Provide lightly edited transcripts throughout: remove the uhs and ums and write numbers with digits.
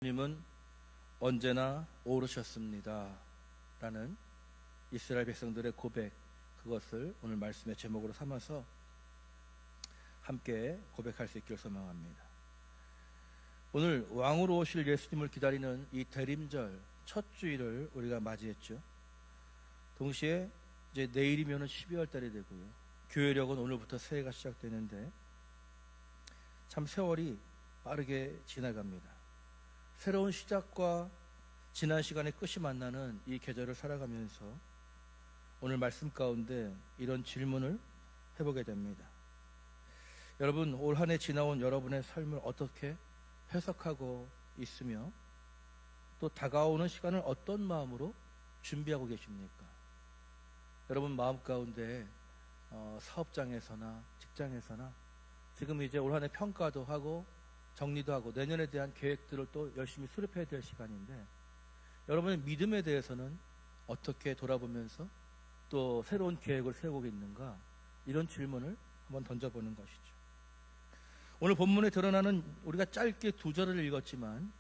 주님은 언제나 오르셨습니다 라는 이스라엘 백성들의 고백, 그것을 오늘 말씀의 제목으로 삼아서 함께 고백할 수 있기를 소망합니다. 오늘 왕으로 오실 예수님을 기다리는 이 대림절 첫 주일을 우리가 맞이했죠. 동시에 이제 내일이면 12월 달이 되고요, 교회력은 오늘부터 새해가 시작되는데 참 세월이 빠르게 지나갑니다. 새로운 시작과 지난 시간의 끝이 만나는 이 계절을 살아가면서 오늘 말씀 가운데 이런 질문을 해보게 됩니다. 여러분, 올 한 해 지나온 여러분의 삶을 어떻게 해석하고 있으며 또 다가오는 시간을 어떤 마음으로 준비하고 계십니까? 여러분 마음 가운데 사업장에서나 직장에서나 지금 이제 올 한 해 평가도 하고 정리도 하고 내년에 대한 계획들을 또 열심히 수립해야 될 시간인데, 여러분의 믿음에 대해서는 어떻게 돌아보면서 또 새로운 계획을 세우고 있는가, 이런 질문을 한번 던져보는 것이죠. 오늘 본문에 드러나는, 우리가 짧게 2절을 읽었지만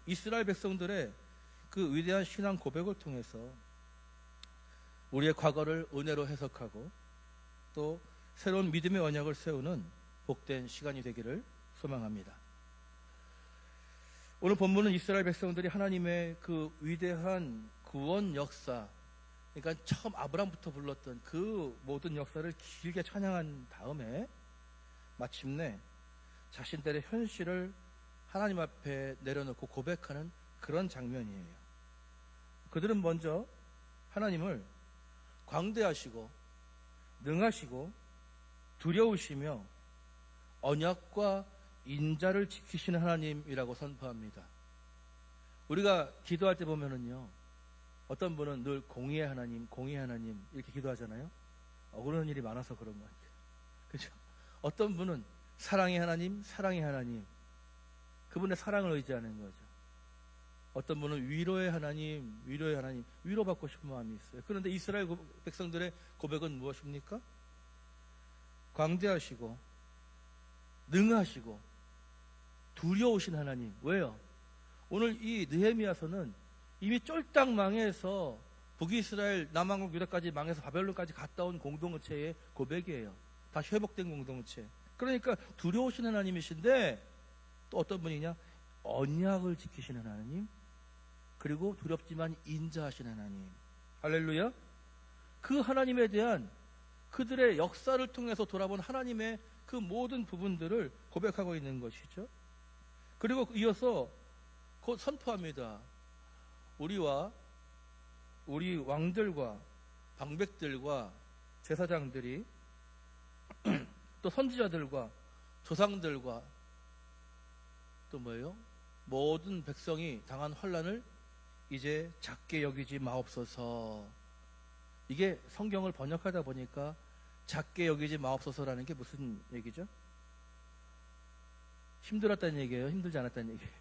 이스라엘 백성들의 그 위대한 신앙 고백을 통해서 우리의 과거를 은혜로 해석하고 또 새로운 믿음의 언약을 세우는 복된 시간이 되기를 소망합니다. 오늘 본문은 이스라엘 백성들이 하나님의 그 위대한 구원 역사, 그러니까 처음 아브라함부터 불렀던 그 모든 역사를 길게 찬양한 다음에 마침내 자신들의 현실을 하나님 앞에 내려놓고 고백하는 그런 장면이에요. 그들은 먼저 하나님을 광대하시고 능하시고 두려우시며 언약과 인자를 지키시는 하나님이라고 선포합니다. 우리가 기도할 때 보면은요, 어떤 분은 늘 공의의 하나님, 공의의 하나님 이렇게 기도하잖아요. 억울한 일이 많아서 그런 것 같아요. 그렇죠? 어떤 분은 사랑의 하나님, 사랑의 하나님, 그분의 사랑을 의지하는 거죠. 어떤 분은 위로의 하나님, 위로의 하나님, 위로받고 싶은 마음이 있어요. 그런데 이스라엘 백성들의 고백은 무엇입니까? 광대하시고 능하시고 두려우신 하나님. 왜요? 오늘 이 느헤미야서는 이미 쫄딱 망해서 북이스라엘, 남왕국 유다까지 망해서 바벨론까지 갔다 온 공동체의 고백이에요. 다시 회복된 공동체. 그러니까 두려우신 하나님이신데 또 어떤 분이냐? 언약을 지키시는 하나님, 그리고 두렵지만 인자하신 하나님. 할렐루야. 그 하나님에 대한 그들의 역사를 통해서 돌아본 하나님의 그 모든 부분들을 고백하고 있는 것이죠. 그리고 이어서 곧 선포합니다. 우리와 우리 왕들과 방백들과 제사장들이 또 선지자들과 조상들과 또 뭐예요? 모든 백성이 당한 환난을 이제 작게 여기지 마옵소서. 이게 성경을 번역하다 보니까 작게 여기지 마옵소서라는 게 무슨 얘기죠? 힘들었다는 얘기예요? 힘들지 않았다는 얘기예요?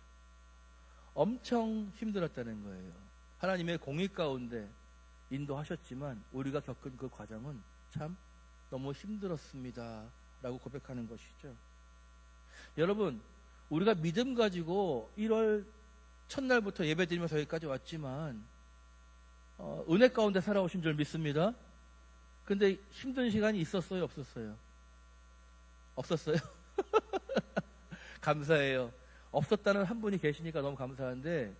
엄청 힘들었다는 거예요. 하나님의 공의 가운데 인도하셨지만 우리가 겪은 그 과정은 참 너무 힘들었습니다 라고 고백하는 것이죠. 여러분, 우리가 믿음 가지고 1월 첫날부터 예배드리면서 여기까지 왔지만 은혜 가운데 살아오신 줄 믿습니다. 근데 힘든 시간이 있었어요, 없었어요? 없었어요? 감사해요. 없었다는 한 분이 계시니까 너무 감사한데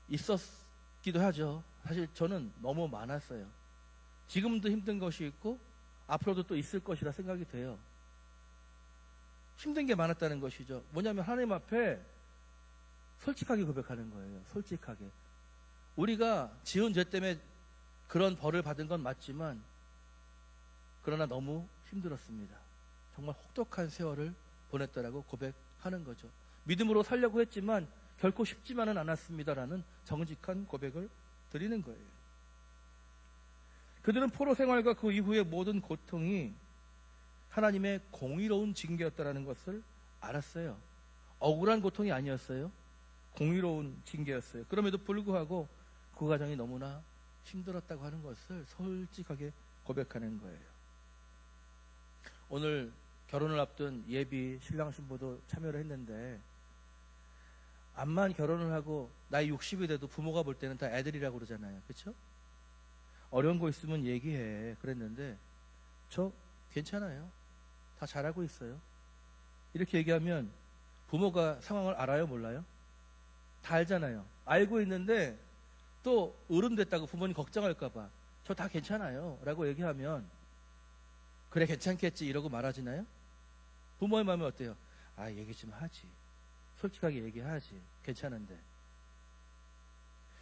있었기도 하죠. 사실 저는 너무 많았어요. 지금도 힘든 것이 있고 앞으로도 또 있을 것이라 생각이 돼요. 힘든 게 많았다는 것이죠. 뭐냐면 하나님 앞에 솔직하게 고백하는 거예요. 솔직하게. 우리가 지은 죄 때문에 그런 벌을 받은 건 맞지만 그러나 너무 힘들었습니다. 정말 혹독한 세월을 보냈다라고 고백하는 거죠. 믿음으로 살려고 했지만 결코 쉽지만은 않았습니다라는 정직한 고백을 드리는 거예요. 그들은 포로 생활과 그 이후의 모든 고통이 하나님의 공의로운 징계였다라는 것을 알았어요. 억울한 고통이 아니었어요. 공의로운 징계였어요. 그럼에도 불구하고 그 과정이 너무나 힘들었다고 하는 것을 솔직하게 고백하는 거예요. 오늘 결혼을 앞둔 예비 신랑 신부도 참여를 했는데 암만 결혼을 하고 나이 60이 돼도 부모가 볼 때는 다 애들이라고 그러잖아요. 그렇죠? 어려운 거 있으면 얘기해 그랬는데 저 괜찮아요. 다 잘하고 있어요. 이렇게 얘기하면 부모가 상황을 알아요, 몰라요? 다 알잖아요. 알고 있는데 또 어른 됐다고 부모님 걱정할까 봐 저 다 괜찮아요 라고 얘기하면 그래 괜찮겠지 이러고 말하지나요? 부모의 마음이 어때요? 아, 얘기 좀 하지. 솔직하게 얘기하지. 괜찮은데.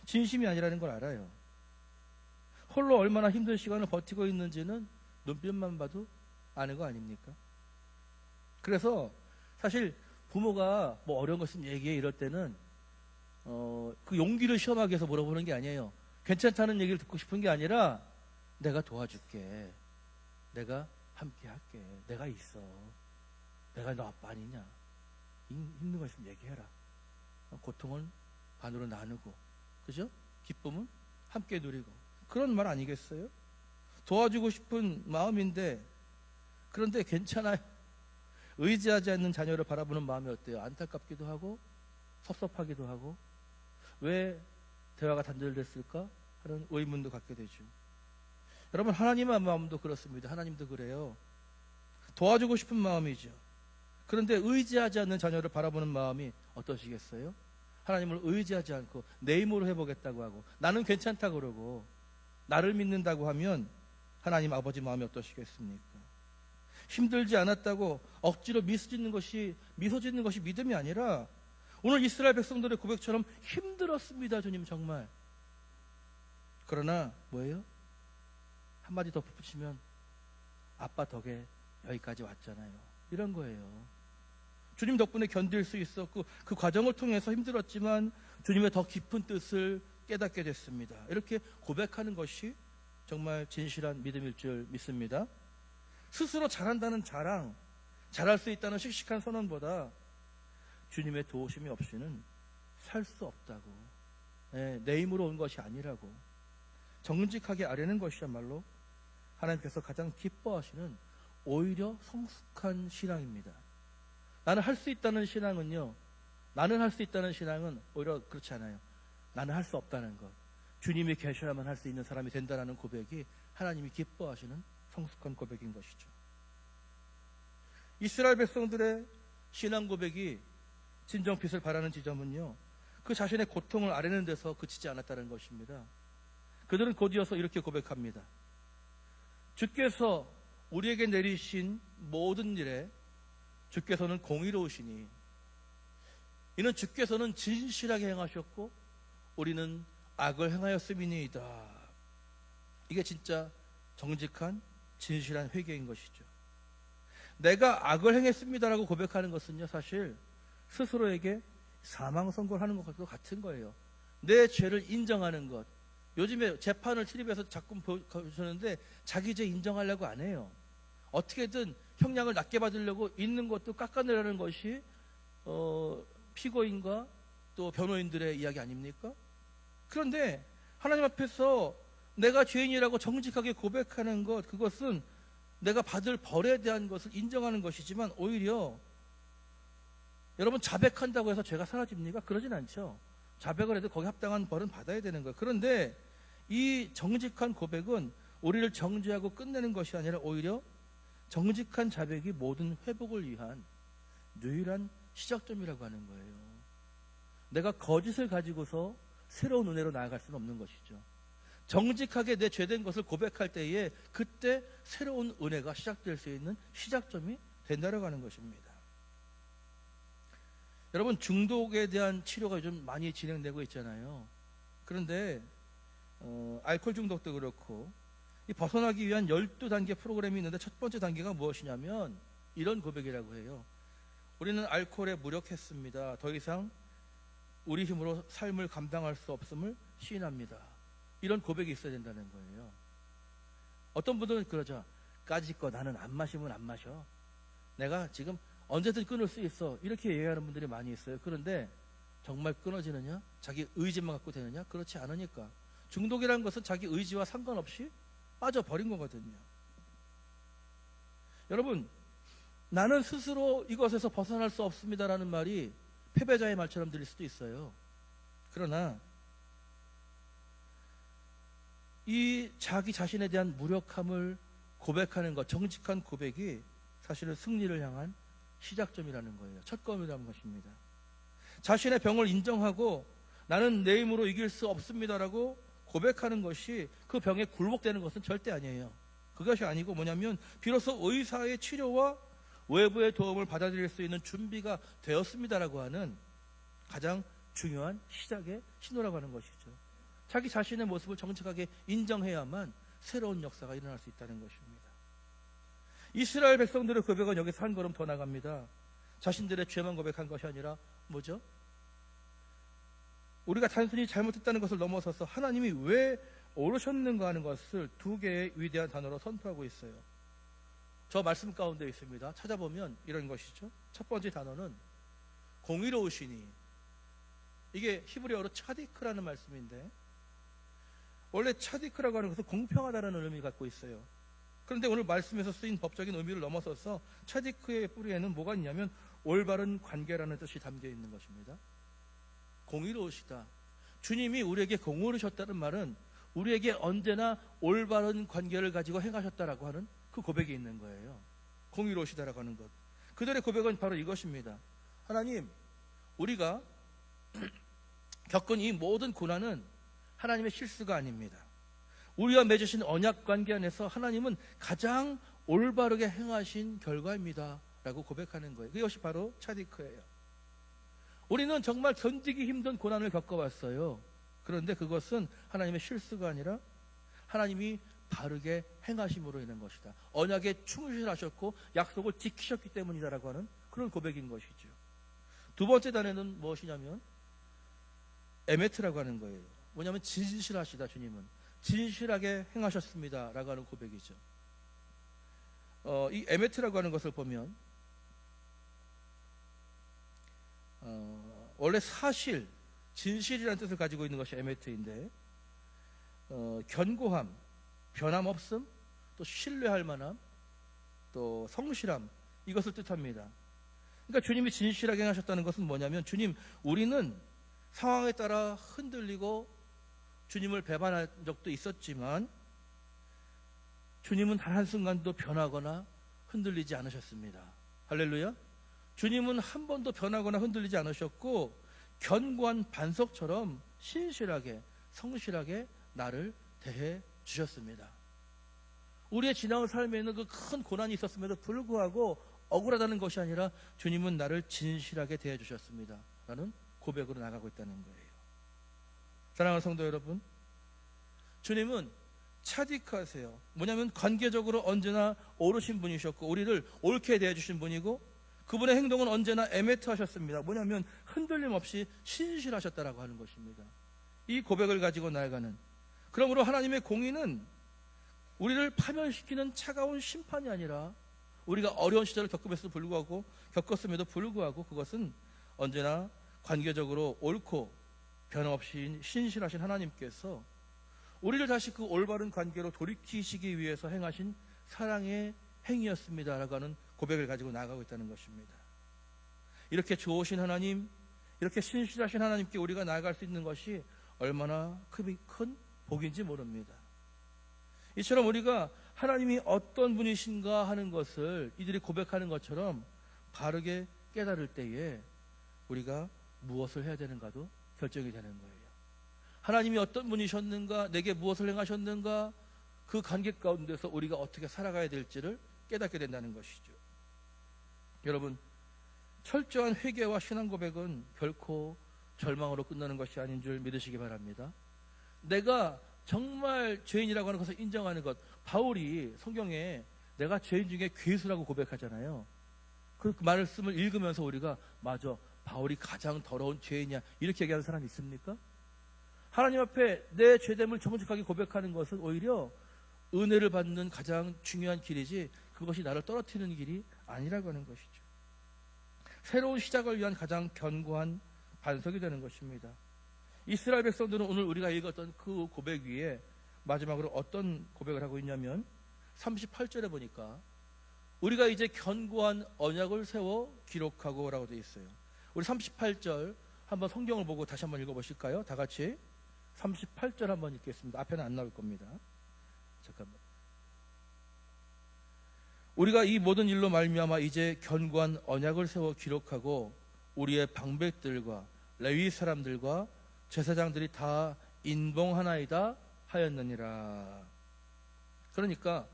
진심이 아니라는 걸 알아요. 홀로 얼마나 힘든 시간을 버티고 있는지는 눈빛만 봐도 아는 거 아닙니까? 그래서 사실 부모가 뭐 어려운 거 있으면 얘기해 이럴 때는 그 용기를 시험하기 위해서 물어보는 게 아니에요. 괜찮다는 얘기를 듣고 싶은 게 아니라 내가 도와줄게. 내가 함께 할게. 내가 있어. 내가 너 아빠 아니냐. 힘든 거 있으면 얘기해라. 고통은 반으로 나누고, 그죠? 기쁨은 함께 누리고. 그런 말 아니겠어요? 도와주고 싶은 마음인데, 그런데 괜찮아요. 의지하지 않는 자녀를 바라보는 마음이 어때요? 안타깝기도 하고, 섭섭하기도 하고, 왜 대화가 단절됐을까? 하는 의문도 갖게 되죠. 여러분, 하나님의 마음도 그렇습니다. 하나님도 그래요. 도와주고 싶은 마음이죠. 그런데 의지하지 않는 자녀를 바라보는 마음이 어떠시겠어요? 하나님을 의지하지 않고 내 힘으로 해보겠다고 하고 나는 괜찮다고 그러고 나를 믿는다고 하면 하나님 아버지 마음이 어떠시겠습니까? 힘들지 않았다고 억지로 미소 짓는 것이 믿음이 아니라 오늘 이스라엘 백성들의 고백처럼 힘들었습니다. 주님 정말. 그러나 뭐예요? 한마디 더 붙이면 아빠 덕에 여기까지 왔잖아요. 이런 거예요. 주님 덕분에 견딜 수 있었고 그 과정을 통해서 힘들었지만 주님의 더 깊은 뜻을 깨닫게 됐습니다. 이렇게 고백하는 것이 정말 진실한 믿음일 줄 믿습니다. 스스로 잘한다는 자랑, 잘할 수 있다는 씩씩한 선언보다 주님의 도우심이 없이는 살 수 없다고, 내 힘으로 온 것이 아니라고 정직하게 아뢰는 것이야말로 하나님께서 가장 기뻐하시는 오히려 성숙한 신앙입니다. 나는 할 수 있다는 신앙은요, 나는 할 수 있다는 신앙은 오히려 그렇지 않아요. 나는 할 수 없다는 것, 주님이 계셔야만 할 수 있는 사람이 된다는 고백이 하나님이 기뻐하시는 성숙한 고백인 것이죠. 이스라엘 백성들의 신앙 고백이 진정빛을 발하는 지점은요, 그 자신의 고통을 아뢰는 데서 그치지 않았다는 것입니다. 그들은 곧이어서 이렇게 고백합니다. 주께서 우리에게 내리신 모든 일에 주께서는 공의로우시니 이는 주께서는 진실하게 행하셨고 우리는 악을 행하였음이니이다. 이게 진짜 정직한 진실한 회개인 것이죠. 내가 악을 행했습니다라고 고백하는 것은요, 사실 스스로에게 사망 선고를 하는 것과 같은 거예요. 내 죄를 인정하는 것. 요즘에 재판을 출입해서 자꾸 보시는데 자기 죄 인정하려고 안 해요. 어떻게든 형량을 낮게 받으려고 있는 것도 깎아내려는 것이 피고인과 또 변호인들의 이야기 아닙니까? 그런데 하나님 앞에서 내가 죄인이라고 정직하게 고백하는 것, 그것은 내가 받을 벌에 대한 것을 인정하는 것이지만 오히려 여러분, 자백한다고 해서 죄가 사라집니까? 그러진 않죠. 자백을 해도 거기에 합당한 벌은 받아야 되는 거예요. 그런데 이 정직한 고백은 우리를 정죄하고 끝내는 것이 아니라 오히려 정직한 자백이 모든 회복을 위한 유일한 시작점이라고 하는 거예요. 내가 거짓을 가지고서 새로운 은혜로 나아갈 수는 없는 것이죠. 정직하게 내 죄된 것을 고백할 때에 그때 새로운 은혜가 시작될 수 있는 시작점이 된다고 하는 것입니다. 여러분, 중독에 대한 치료가 요즘 많이 진행되고 있잖아요. 그런데 알코올 중독도 그렇고 이 벗어나기 위한 12단계 프로그램이 있는데 첫 번째 단계가 무엇이냐면 이런 고백이라고 해요. 우리는 알코올에 무력했습니다. 더 이상 우리 힘으로 삶을 감당할 수 없음을 시인합니다. 이런 고백이 있어야 된다는 거예요. 어떤 분들은 그러죠. 까짓거 나는 안 마시면 안 마셔. 내가 지금 언제든 끊을 수 있어. 이렇게 얘기하는 분들이 많이 있어요. 그런데 정말 끊어지느냐? 자기 의지만 갖고 되느냐? 그렇지 않으니까. 중독이라는 것은 자기 의지와 상관없이 빠져버린 거거든요. 여러분, 나는 스스로 이것에서 벗어날 수 없습니다라는 말이 패배자의 말처럼 들릴 수도 있어요. 그러나 이 자기 자신에 대한 무력함을 고백하는 것, 정직한 고백이 사실은 승리를 향한 시작점이라는 거예요. 첫 걸음이라는 것입니다. 자신의 병을 인정하고 나는 내 힘으로 이길 수 없습니다라고 고백하는 것이 그 병에 굴복되는 것은 절대 아니에요. 그것이 아니고 뭐냐면 비로소 의사의 치료와 외부의 도움을 받아들일 수 있는 준비가 되었습니다라고 하는 가장 중요한 시작의 신호라고 하는 것이죠. 자기 자신의 모습을 정직하게 인정해야만 새로운 역사가 일어날 수 있다는 것입니다. 이스라엘 백성들의 고백은 여기서 한 걸음 더 나갑니다. 자신들의 죄만 고백한 것이 아니라 뭐죠? 우리가 단순히 잘못했다는 것을 넘어서서 하나님이 왜 옳으셨는가 하는 것을 두 개의 위대한 단어로 선포하고 있어요. 저 말씀 가운데 있습니다. 찾아보면 이런 것이죠. 첫 번째 단어는 공의로우시니, 이게 히브리어로 차디크라는 말씀인데 원래 차디크라고 하는 것은 공평하다는 의미를 갖고 있어요. 그런데 오늘 말씀에서 쓰인 법적인 의미를 넘어서서 차디크의 뿌리에는 뭐가 있냐면 올바른 관계라는 뜻이 담겨 있는 것입니다. 공의로우시다. 주님이 우리에게 공의로우셨다는 말은 우리에게 언제나 올바른 관계를 가지고 행하셨다라고 하는 그 고백이 있는 거예요. 공의로우시다라고 하는 것. 그들의 고백은 바로 이것입니다. 하나님, 우리가 겪은 이 모든 고난은 하나님의 실수가 아닙니다. 우리와 맺으신 언약 관계 안에서 하나님은 가장 올바르게 행하신 결과입니다 라고 고백하는 거예요. 그것이 바로 차디크예요. 우리는 정말 견디기 힘든 고난을 겪어왔어요. 그런데 그것은 하나님의 실수가 아니라 하나님이 바르게 행하심으로 인한 것이다. 언약에 충실하셨고 약속을 지키셨기 때문이다라고 하는 그런 고백인 것이죠. 두 번째 단어는 무엇이냐면 에메트라고 하는 거예요. 뭐냐면 진실하시다. 주님은 진실하게 행하셨습니다 라고 하는 고백이죠. 이 에메트라고 하는 것을 보면 원래 사실, 진실이라는 뜻을 가지고 있는 것이 에메트인데 견고함, 변함없음, 또 신뢰할 만함, 또 성실함, 이것을 뜻합니다. 그러니까 주님이 진실하게 행하셨다는 것은 뭐냐면 주님, 우리는 상황에 따라 흔들리고 주님을 배반한 적도 있었지만 주님은 단 한순간도 변하거나 흔들리지 않으셨습니다. 할렐루야. 주님은 한 번도 변하거나 흔들리지 않으셨고 견고한 반석처럼 신실하게 성실하게 나를 대해 주셨습니다. 우리의 지나온 삶에는 그 큰 고난이 있었음에도 불구하고 억울하다는 것이 아니라 주님은 나를 진실하게 대해 주셨습니다 라는 고백으로 나가고 있다는 거예요. 사랑하는 성도 여러분, 주님은 차디크하세요. 뭐냐면 관계적으로 언제나 옳으신 분이셨고 우리를 옳게 대해 주신 분이고 그분의 행동은 언제나 에메트 하셨습니다. 뭐냐면 흔들림 없이 신실하셨다라고 하는 것입니다. 이 고백을 가지고 나아가는, 그러므로 하나님의 공의는 우리를 파멸시키는 차가운 심판이 아니라 우리가 어려운 시절을 겪었음에도 불구하고 그것은 언제나 관계적으로 옳고 변함없이 신실하신 하나님께서 우리를 다시 그 올바른 관계로 돌이키시기 위해서 행하신 사랑의 행위였습니다라고 하는 고백을 가지고 나아가고 있다는 것입니다. 이렇게 좋으신 하나님, 이렇게 신실하신 하나님께 우리가 나아갈 수 있는 것이 얼마나 큰 복인지 모릅니다. 이처럼 우리가 하나님이 어떤 분이신가 하는 것을 이들이 고백하는 것처럼 바르게 깨달을 때에 우리가 무엇을 해야 되는가도 결정이 되는 거예요. 하나님이 어떤 분이셨는가, 내게 무엇을 행하셨는가, 그 관계 가운데서 우리가 어떻게 살아가야 될지를 깨닫게 된다는 것이죠. 여러분, 철저한 회개와 신앙 고백은 결코 절망으로 끝나는 것이 아닌 줄 믿으시기 바랍니다. 내가 정말 죄인이라고 하는 것을 인정하는 것, 바울이 성경에 내가 죄인 중에 괴수라고 고백하잖아요. 그 말씀을 읽으면서 우리가 맞아, 바울이 가장 더러운 죄인이야 이렇게 얘기하는 사람이 있습니까? 하나님 앞에 내 죄됨을 정직하게 고백하는 것은 오히려 은혜를 받는 가장 중요한 길이지 그것이 나를 떨어뜨리는 길이 아니라고 하는 것이죠. 새로운 시작을 위한 가장 견고한 반석이 되는 것입니다. 이스라엘 백성들은 오늘 우리가 읽었던 그 고백 위에 마지막으로 어떤 고백을 하고 있냐면 38절에 보니까 우리가 이제 견고한 언약을 세워 기록하고 라고 되어 있어요. 우리 38절 한번 성경을 보고 다시 한번 읽어보실까요? 다 같이 38절 한번 읽겠습니다. 앞에는 안 나올 겁니다. 잠깐만. 우리가 이 모든 일로 말미암아 이제 견고한 언약을 세워 기록하고 우리의 방백들과 레위 사람들과 제사장들이 다 인봉하나이다 하였느니라. 그러니까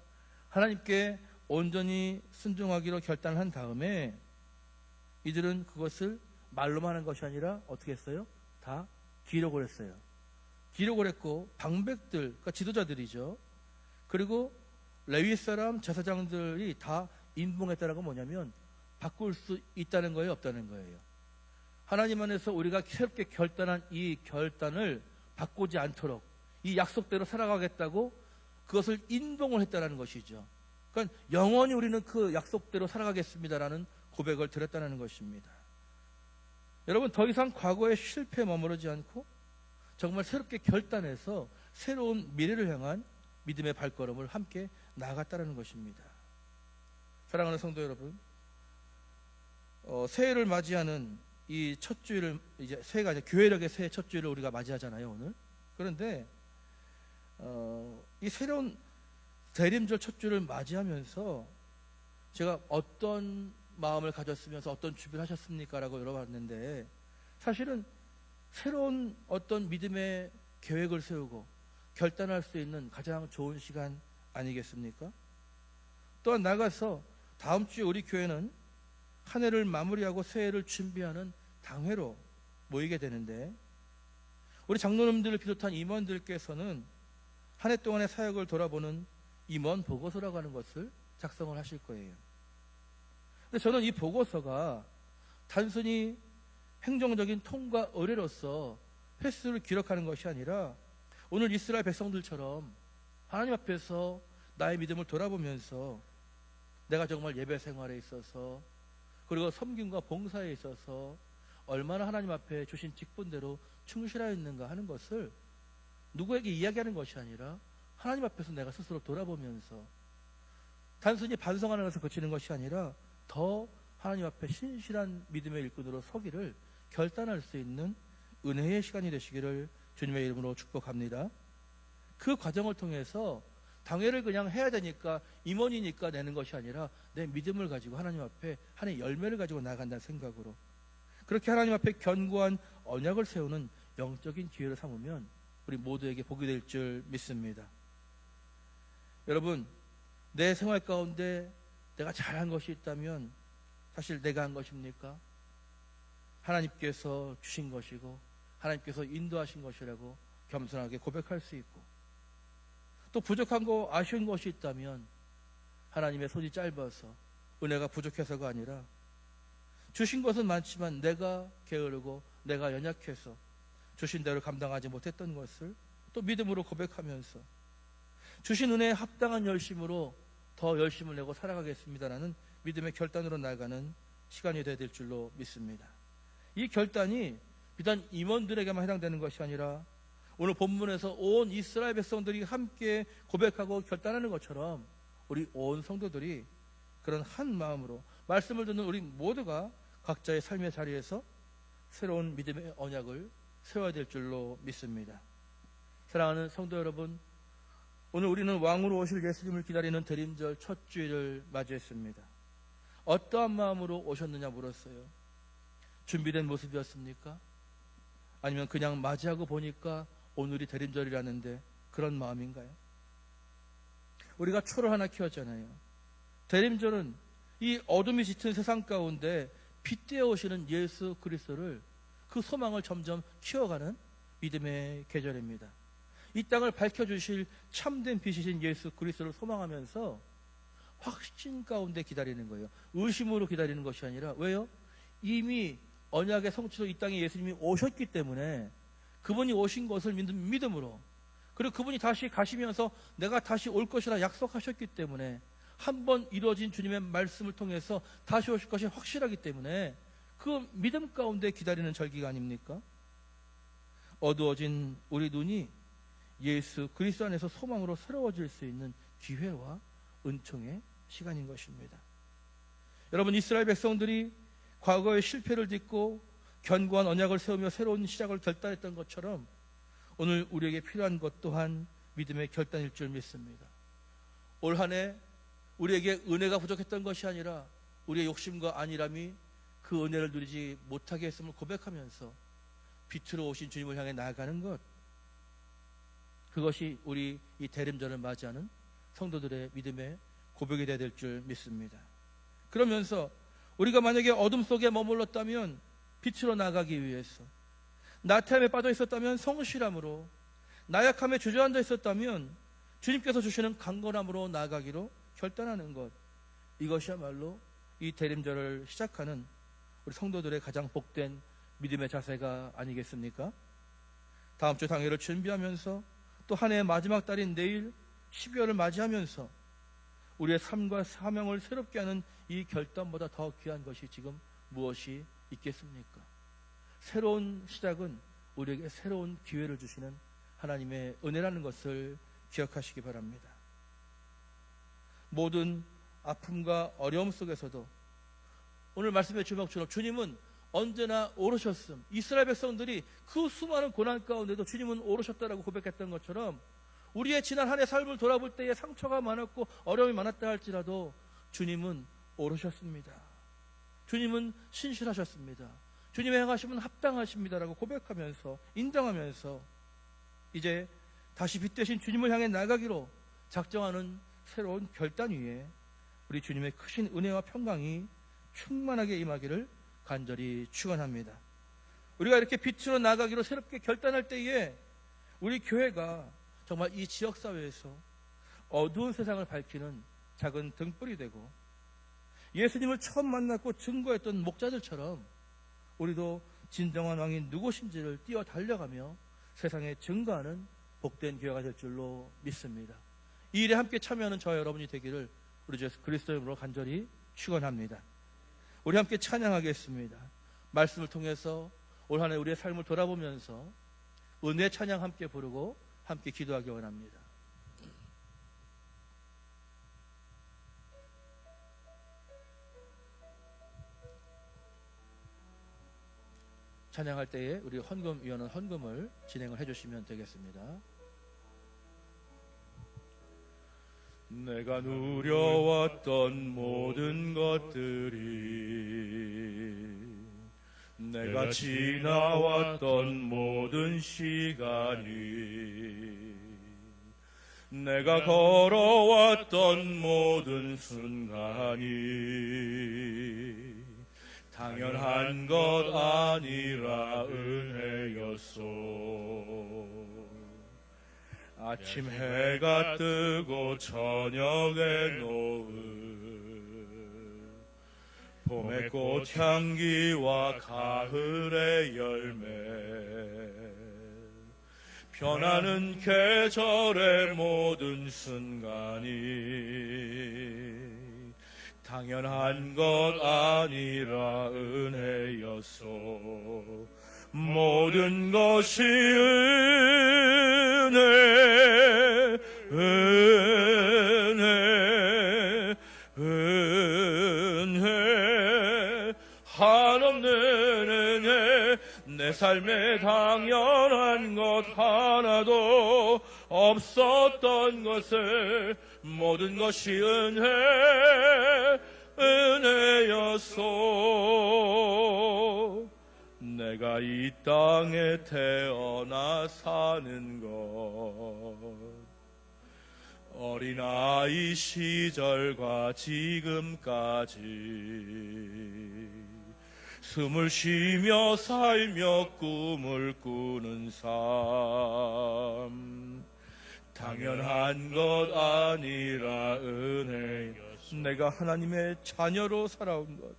하나님께 온전히 순종하기로 결단한 다음에 이들은 그것을 말로만 하는 것이 아니라 어떻게 했어요? 다 기록을 했어요. 기록을 했고 방백들, 그러니까 지도자들이죠. 그리고 레위 사람, 제사장들이 다 인봉했다는 건 뭐냐면 바꿀 수 있다는 거예요, 없다는 거예요? 하나님 안에서 우리가 새롭게 결단한 이 결단을 바꾸지 않도록 이 약속대로 살아가겠다고 그것을 인봉을 했다는 것이죠. 그러니까 영원히 우리는 그 약속대로 살아가겠습니다라는 고백을 드렸다는 것입니다. 여러분, 더 이상 과거의 실패에 머무르지 않고 정말 새롭게 결단해서 새로운 미래를 향한 믿음의 발걸음을 함께 나아갔다는 것입니다. 사랑하는 성도 여러분, 새해를 맞이하는 이 첫 주일을, 이제 새해가 아니라 교회력의 새해 첫 주일을 우리가 맞이하잖아요, 오늘. 그런데 이 새로운 대림절 첫 주를 맞이하면서 제가 어떤 마음을 가졌으면서 어떤 준비를 하셨습니까? 라고 여쭤봤는데, 사실은 새로운 어떤 믿음의 계획을 세우고 결단할 수 있는 가장 좋은 시간 아니겠습니까? 또한 나가서 다음 주에 우리 교회는 한 해를 마무리하고 새해를 준비하는 당회로 모이게 되는데, 우리 장로님들을 비롯한 임원들께서는 한 해 동안의 사역을 돌아보는 임원 보고서라고 하는 것을 작성을 하실 거예요. 근데 저는 이 보고서가 단순히 행정적인 통과 의뢰로서 횟수를 기록하는 것이 아니라 오늘 이스라엘 백성들처럼 하나님 앞에서 나의 믿음을 돌아보면서 내가 정말 예배 생활에 있어서 그리고 섬김과 봉사에 있어서 얼마나 하나님 앞에 주신 직분대로 충실하였는가 하는 것을 누구에게 이야기하는 것이 아니라 하나님 앞에서 내가 스스로 돌아보면서 단순히 반성하는 것을 그치는 것이 아니라 더 하나님 앞에 신실한 믿음의 일꾼으로 서기를 결단할 수 있는 은혜의 시간이 되시기를 주님의 이름으로 축복합니다. 그 과정을 통해서 당회를 그냥 해야 되니까 임원이니까 내는 것이 아니라 내 믿음을 가지고 하나님 앞에 하나님의 열매를 가지고 나아간다는 생각으로 그렇게 하나님 앞에 견고한 언약을 세우는 영적인 기회를 삼으면 우리 모두에게 복이 될 줄 믿습니다. 여러분, 내 생활 가운데 내가 잘한 것이 있다면 사실 내가 한 것입니까? 하나님께서 주신 것이고 하나님께서 인도하신 것이라고 겸손하게 고백할 수 있고, 또 부족한 거 아쉬운 것이 있다면 하나님의 손이 짧아서 은혜가 부족해서가 아니라 주신 것은 많지만 내가 게으르고 내가 연약해서 주신 대로 감당하지 못했던 것을 또 믿음으로 고백하면서 주신 은혜에 합당한 열심으로 더 열심을 내고 살아가겠습니다라는 믿음의 결단으로 나아가는 시간이 되어야 될 줄로 믿습니다. 이 결단이 비단 임원들에게만 해당되는 것이 아니라 오늘 본문에서 온 이스라엘 백성들이 함께 고백하고 결단하는 것처럼 우리 온 성도들이 그런 한 마음으로 말씀을 듣는 우리 모두가 각자의 삶의 자리에서 새로운 믿음의 언약을 세워야 될 줄로 믿습니다. 사랑하는 성도 여러분, 오늘 우리는 왕으로 오실 예수님을 기다리는 대림절 첫 주일을 맞이했습니다. 어떠한 마음으로 오셨느냐 물었어요. 준비된 모습이었습니까? 아니면 그냥 맞이하고 보니까 오늘이 대림절이라는데 그런 마음인가요? 우리가 초를 하나 키웠잖아요. 대림절은 이 어둠이 짙은 세상 가운데 빛되어 오시는 예수 그리스도를, 그 소망을 점점 키워가는 믿음의 계절입니다. 이 땅을 밝혀주실 참된 빛이신 예수 그리스도를 소망하면서 확신 가운데 기다리는 거예요. 의심으로 기다리는 것이 아니라, 왜요? 이미 언약의 성취로 이 땅에 예수님이 오셨기 때문에 그분이 오신 것을 믿는 믿음으로, 그리고 그분이 다시 가시면서 내가 다시 올 것이라 약속하셨기 때문에 한 번 이루어진 주님의 말씀을 통해서 다시 오실 것이 확실하기 때문에 그 믿음 가운데 기다리는 절기가 아닙니까? 어두워진 우리 눈이 예수 그리스도 안에서 소망으로 새로워질 수 있는 기회와 은총의 시간인 것입니다. 여러분, 이스라엘 백성들이 과거의 실패를 딛고 견고한 언약을 세우며 새로운 시작을 결단했던 것처럼 오늘 우리에게 필요한 것 또한 믿음의 결단일 줄 믿습니다. 올 한 해 우리에게 은혜가 부족했던 것이 아니라 우리의 욕심과 안일함이 그 은혜를 누리지 못하게 했음을 고백하면서 빛으로 오신 주님을 향해 나아가는 것, 그것이 우리 이 대림절을 맞이하는 성도들의 믿음의 고백이 되어야 될 줄 믿습니다. 그러면서 우리가 만약에 어둠 속에 머물렀다면 빛으로 나가기 위해서, 나태함에 빠져 있었다면 성실함으로, 나약함에 주저앉아 있었다면 주님께서 주시는 강건함으로 나아가기로 결단하는 것, 이것이야말로 이 대림절을 시작하는 우리 성도들의 가장 복된 믿음의 자세가 아니겠습니까? 다음 주 당일을 준비하면서 또 한 해의 마지막 달인 내일 12월을 맞이하면서 우리의 삶과 사명을 새롭게 하는 이 결단보다 더 귀한 것이 지금 무엇이 있겠습니까? 새로운 시작은 우리에게 새로운 기회를 주시는 하나님의 은혜라는 것을 기억하시기 바랍니다. 모든 아픔과 어려움 속에서도 오늘 말씀의 주목처럼 주님은 언제나 오르셨음, 이스라엘 백성들이 그 수많은 고난 가운데도 주님은 오르셨다라고 고백했던 것처럼 우리의 지난 한 해 삶을 돌아볼 때에 상처가 많았고 어려움이 많았다 할지라도 주님은 오르셨습니다. 주님은 신실하셨습니다. 주님의 행하심은 합당하십니다라고 고백하면서, 인정하면서 이제 다시 빛 대신 주님을 향해 나가기로 작정하는 새로운 결단 위에 우리 주님의 크신 은혜와 평강이 충만하게 임하기를 간절히 축원합니다. 우리가 이렇게 빛으로 나가기로 새롭게 결단할 때에 우리 교회가 정말 이 지역사회에서 어두운 세상을 밝히는 작은 등불이 되고, 예수님을 처음 만났고 증거했던 목자들처럼 우리도 진정한 왕이 누구신지를 뛰어 달려가며 세상에 증거하는 복된 교회가 될 줄로 믿습니다. 이 일에 함께 참여하는 저와 여러분이 되기를 우리 주 예수 그리스도의 이름으로 간절히 축원합니다. 우리 함께 찬양하겠습니다. 말씀을 통해서 올 한 해 우리의 삶을 돌아보면서 은혜 찬양 함께 부르고 함께 기도하기 원합니다. 찬양할 때에 우리 헌금위원은 헌금을 진행을 해주시면 되겠습니다. 내가 누려왔던 모든 것들이, 내가 지나왔던 모든 시간이, 내가 걸어왔던 모든 순간이 당연한 것 아니라 은혜였소. 아침 해가 뜨고 저녁에 노을, 봄의 꽃향기와 가을의 열매, 변하는 계절의 모든 순간이 당연한 것 아니라 은혜였소. 모든 것이 은혜, 은혜, 은혜, 한없는 은혜. 내 삶에 당연한 것 하나도 없었던 것을 모든 것이 은혜, 은혜였소. 내가 이 땅에 태어나 사는 것, 어린아이 시절과 지금까지 숨을 쉬며 살며 꿈을 꾸는 삶, 당연한 것 아니라 은혜였소. 내가 하나님의 자녀로 살아온 것,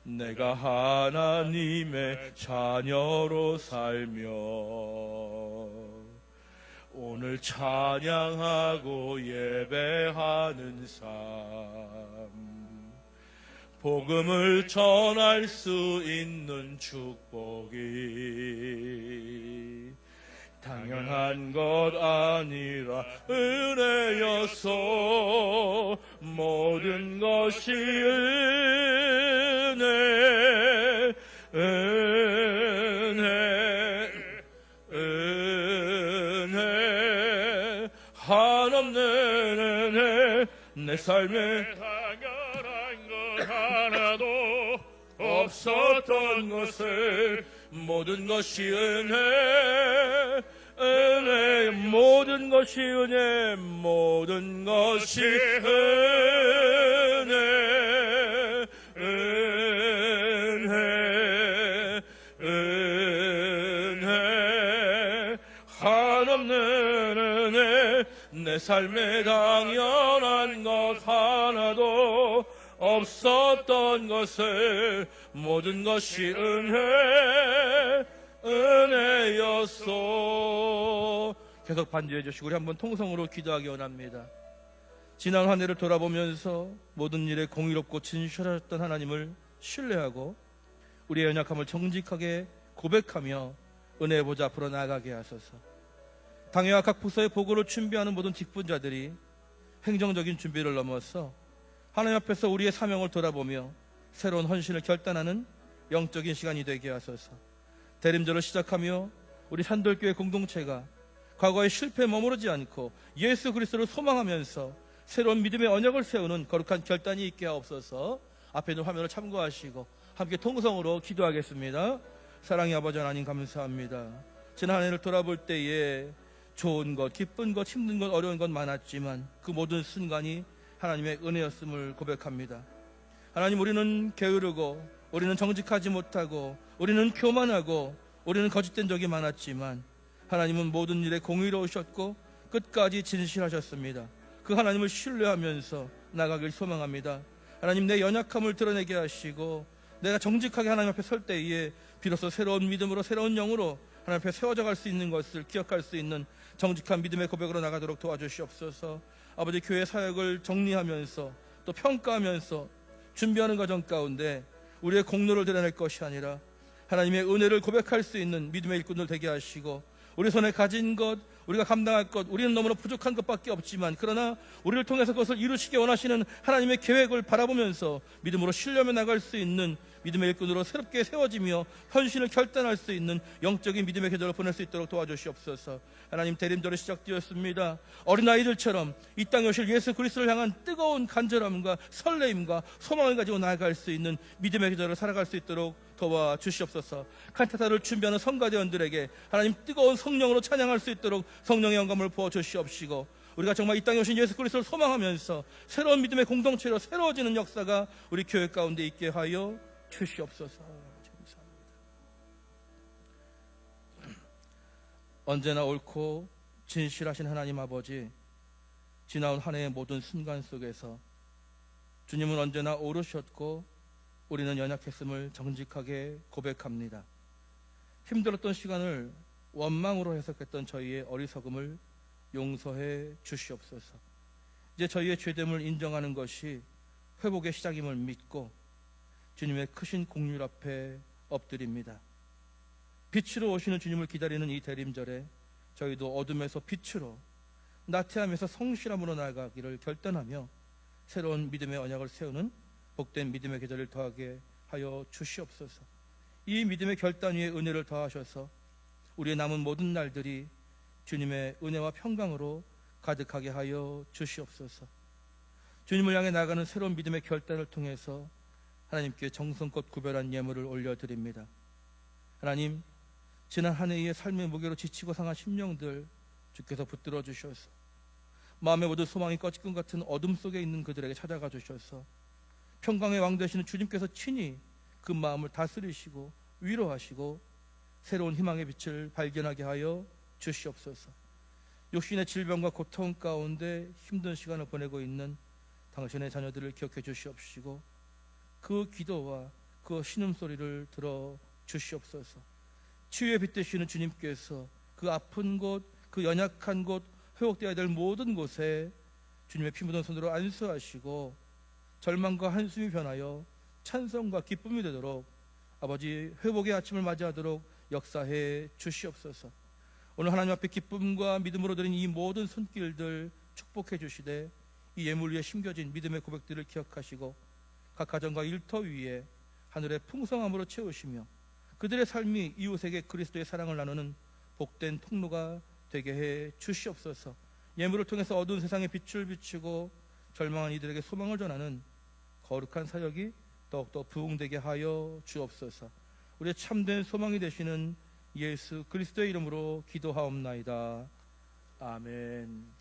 내가 하나님의 자녀로 살며 오늘 찬양하고 예배하는 삶, 복음을 전할 수 있는 축복이 당연한 것 아니라 은혜였소. 모든 것이 은혜, 은혜. 내 삶에 당연한 것 하나도 없었던 것을 모든 것이 은혜 은혜 모든 것이 은혜 모든 것이 은혜 은혜 은혜 한없는 은혜 내 삶에 당연한 것 하나도 없었던 것을 모든 것이 은혜 은혜였소. 계속 반주해 주시고 우리 한번 통성으로 기도하기 원합니다. 지난 한 해를 돌아보면서 모든 일에 공의롭고 진실하셨던 하나님을 신뢰하고 우리의 연약함을 정직하게 고백하며 은혜의 보좌 앞으로 나아가게 하소서. 당회와 각 부서의 보고를 준비하는 모든 직분자들이 행정적인 준비를 넘어서 하나님 앞에서 우리의 사명을 돌아보며 새로운 헌신을 결단하는 영적인 시간이 되게 하소서. 대림절을 시작하며 우리 산돌교회 공동체가 과거의 실패에 머무르지 않고 예수 그리스도를 소망하면서 새로운 믿음의 언약을 세우는 거룩한 결단이 있게 하옵소서. 앞에 있는 화면을 참고하시고 함께 통성으로 기도하겠습니다. 사랑의 아버지 하나님 감사합니다. 지난 한 해를 돌아볼 때에 좋은 것, 기쁜 것, 힘든 것, 어려운 것 많았지만 그 모든 순간이 하나님의 은혜였음을 고백합니다. 하나님, 우리는 게으르고 우리는 정직하지 못하고 우리는 교만하고 우리는 거짓된 적이 많았지만 하나님은 모든 일에 공의로우셨고 끝까지 진실하셨습니다. 그 하나님을 신뢰하면서 나가길 소망합니다. 하나님, 내 연약함을 드러내게 하시고 내가 정직하게 하나님 앞에 설 때에 비로소 새로운 믿음으로 새로운 영으로 하나님 앞에 세워져 갈 수 있는 것을 기억할 수 있는 정직한 믿음의 고백으로 나가도록 도와주시옵소서. 아버지, 교회 사역을 정리하면서 또 평가하면서 준비하는 과정 가운데 우리의 공로를 드러낼 것이 아니라 하나님의 은혜를 고백할 수 있는 믿음의 일꾼들 되게 하시고 우리 손에 가진 것, 우리가 감당할 것, 우리는 너무나 부족한 것밖에 없지만 그러나 우리를 통해서 그것을 이루시기 원하시는 하나님의 계획을 바라보면서 믿음으로 신뢰하며 나갈 수 있는 믿음의 일꾼으로 새롭게 세워지며 헌신을 결단할 수 있는 영적인 믿음의 계절을 보낼 수 있도록 도와주시옵소서. 하나님, 대림절이 시작되었습니다. 어린아이들처럼 이 땅에 오실 예수 그리스도를 향한 뜨거운 간절함과 설레임과 소망을 가지고 나아갈 수 있는 믿음의 계절을 살아갈 수 있도록 도와주시옵소서. 칸타타를 준비하는 성가대원들에게 하나님 뜨거운 성령으로 찬양할 수 있도록 성령의 영감을 부어주시옵시고 우리가 정말 이 땅에 오신 예수 그리스도를 소망하면서 새로운 믿음의 공동체로 새로워지는 역사가 우리 교회 가운데 있게 하여 주시옵소서. 감사합니다. 언제나 옳고 진실하신 하나님 아버지, 지나온 한 해의 모든 순간 속에서 주님은 언제나 옳으셨고 우리는 연약했음을 정직하게 고백합니다. 힘들었던 시간을 원망으로 해석했던 저희의 어리석음을 용서해 주시옵소서. 이제 저희의 죄됨을 인정하는 것이 회복의 시작임을 믿고 주님의 크신 공률 앞에 엎드립니다. 빛으로 오시는 주님을 기다리는 이 대림절에 저희도 어둠에서 빛으로, 나태함에서 성실함으로 나아가기를 결단하며 새로운 믿음의 언약을 세우는 복된 믿음의 계절을 더하게 하여 주시옵소서. 이 믿음의 결단 위에 은혜를 더하셔서 우리의 남은 모든 날들이 주님의 은혜와 평강으로 가득하게 하여 주시옵소서. 주님을 향해 나가는 새로운 믿음의 결단을 통해서 하나님께 정성껏 구별한 예물을 올려드립니다. 하나님, 지난 한 해의 삶의 무게로 지치고 상한 심령들 주께서 붙들어 주셔서 마음의 모든 소망이 꺼질 것 같은 어둠 속에 있는 그들에게 찾아가 주셔서 평강의 왕 되시는 주님께서 친히 그 마음을 다스리시고 위로하시고 새로운 희망의 빛을 발견하게 하여 주시옵소서. 육신의 질병과 고통 가운데 힘든 시간을 보내고 있는 당신의 자녀들을 기억해 주시옵시고 그 기도와 그 신음소리를 들어 주시옵소서. 치유의 빛 되시는 주님께서 그 아픈 곳, 그 연약한 곳, 회복되어야 될 모든 곳에 주님의 피 묻은 손으로 안수하시고 절망과 한숨이 변하여 찬송과 기쁨이 되도록 아버지 회복의 아침을 맞이하도록 역사해 주시옵소서. 오늘 하나님 앞에 기쁨과 믿음으로 드린 이 모든 손길들 축복해 주시되 이 예물 위에 심겨진 믿음의 고백들을 기억하시고 각 가정과 일터 위에 하늘의 풍성함으로 채우시며 그들의 삶이 이웃에게 그리스도의 사랑을 나누는 복된 통로가 되게 해 주시옵소서. 예물을 통해서 어두운 세상에 빛을 비추고 절망한 이들에게 소망을 전하는 거룩한 사역이 더욱더 부흥되게 하여 주옵소서. 우리의 참된 소망이 되시는 예수 그리스도의 이름으로 기도하옵나이다. 아멘.